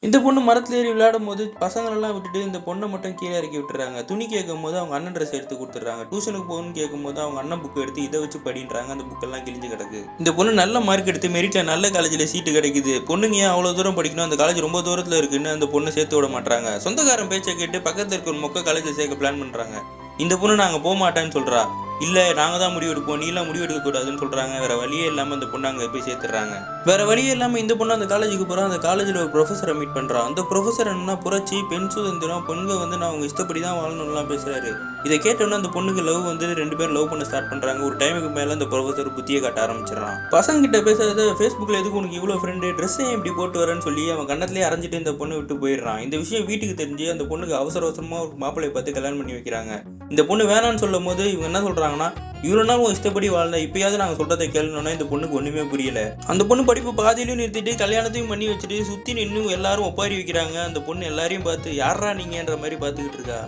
இந்த பொண்ணு மரத்துல ஏறி விளையாடும்போது பசங்களெல்லாம் விட்டுட்டு இந்த பொண்ணை மட்டும் கீழே இறக்கி விட்டுறாங்க. துணி கேட்கும்போது அவங்க அண்ணன் ட்ரெஸ் எடுத்து குடுத்துடுறாங்க. டியூஷனுக்கு போகணும்னு கேட்கும்போது அவங்க அண்ணன் புக் எடுத்து இதை வச்சு படின்றாங்க. அந்த புக்கெல்லாம் கிழிஞ்சு கிடக்கு. இந்த பொண்ணு நல்ல மார்க் எடுத்து மெரிட்ல நல்ல காலேஜில் சீட்டு கிடைக்குது. பொண்ணுங்க ஏன் அவ்வளோ தூரம் படிக்கணும், அந்த காலேஜ் ரொம்ப தூரத்தில் இருக்குன்னு அந்த பொண்ணை சேர்த்து விட மாட்டாங்க. சொந்தக்காரன் பேச்சை கேட்டு பக்கத்தில் இருக்க ஒரு மொக்க காலேஜில் சேர்க்க பிளான் பண்ணுறாங்க. இந்த பொண்ணு நாங்கள் போக மாட்டேன்னு சொல்கிறா. இல்லை நாங்கள் தான் முடிவு எடுப்போம், நீலாம் முடிவு எடுக்கக்கூடாதுன்னு சொல்கிறாங்க. வேறு வழியே இல்லாமல் அந்த பொண்ணு அங்கே போய் சேர்த்துறாங்க. வேறு வழியே இல்லாமல் இந்த பொண்ணு அந்த காலேஜுக்கு போகிறா. அந்த காலேஜில் ஒரு ப்ரொஃபஸரை மீட் பண்ணுறான். அந்த ப்ரொஃபஸர் என்ன புரட்சி, பெண் சுதந்திரம், பெண்கள் நான் அவங்க இஷ்டப்படி தான் வாழணும்லாம் பேசுகிறாரு. இதை கேட்டோன்னா அந்த பொண்ணுக்கு லவ் ரெண்டு பேரும் லவ் பண்ண ஸ்டார்ட் பண்ணுறாங்க. ஒரு டைமுக்கு மேலே அந்த ப்ரொஃபஸர் புத்தியை காட்ட ஆரம்பிச்சிடறான். பசங்கிட்ட பேசுறத ஃபேஸ்புக்கில் எதுக்கு உனக்கு இவ்வளோ ஃப்ரெண்டு, ட்ரெஸ்ஸை இப்படி போட்டு வரேன்னு சொல்லி அவன் கண்ணத்துலேயே அரைஞ்சிட்டு இந்த பொண்ணு விட்டு போயிடுறான். இந்த விஷயம் வீட்டுக்கு தெரிஞ்சு அந்த பொண்ணுக்கு அவசர அவசரமாக ஒரு மாப்பிள்ளையை பார்த்து கல்யாணம் பண்ணி வைக்கிறாங்க. இந்த பொண்ணு வேணான்னு சொல்லும் போது இவங்க என்ன சொல்கிறாங்கன்னா, இவ்வளோ நாள் உன் இஷ்டப்படி வாழ்ந்த, இப்பயாவது நாங்கள் சொல்கிறத கேள்வினோன்னா இந்த பொண்ணுக்கு ஒன்றுமே புரியல. அந்த பொண்ணு படிப்பு பாதியிலையும் நிறுத்திட்டு கல்யாணத்தையும் பண்ணி வச்சுட்டு சுற்றி நின்று எல்லாரும் ஒப்பாரி வைக்கிறாங்க. அந்த பொண்ணு எல்லாரையும் பார்த்து யாரா நீங்கன்ற மாதிரி பார்த்துக்கிட்டு இருக்கா.